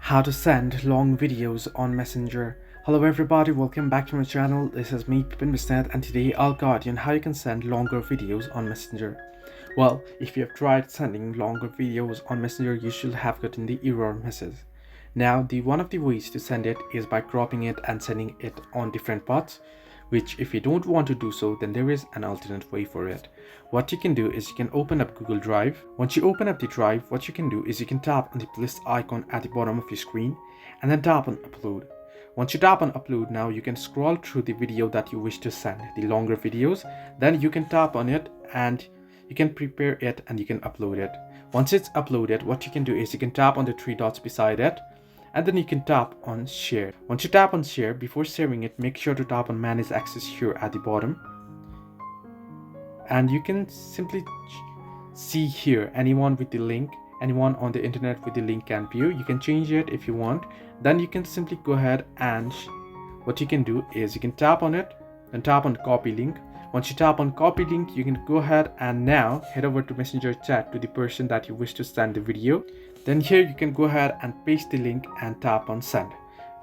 How to send long videos on Messenger. Hello everybody, welcome back to my channel. This is me, Pipin Bisnet, and today I'll guide you on how you can send longer videos on Messenger. Well, if you have tried sending longer videos on Messenger, you should have gotten the error message. Now, one of the ways to send it is by cropping it and sending it on different paths, which if you don't want to do so, then there is an alternate way for it. What you can do is you can open up Google Drive. Once you open up the drive, what you can do is you can tap on the plus icon at the bottom of your screen and then tap on upload. Once you tap on upload, now you can scroll through the video that you wish to send, the longer videos. Then you can tap on it and you can prepare it and you can upload it. Once it's uploaded, what you can do is you can tap on the three dots beside it and then you can tap on share. Once you tap on share, before sharing it, make sure to tap on manage access here at the bottom. And you can simply see here anyone with the link, anyone on the internet with the link can view. You can change it if you want. Then you can simply go ahead and what you can do is you can tap on it and tap on copy link. Once you tap on copy link, you can go ahead and now head over to Messenger chat to the person that you wish to send the video. Then here you can go ahead and paste the link and tap on send.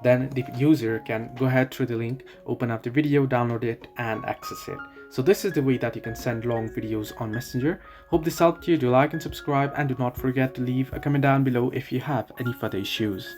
Then the user can go ahead through the link, open up the video, download it and access it. So this is the way that you can send long videos on Messenger. Hope this helped you. Do like and subscribe, and do not forget to leave a comment down below if you have any further issues.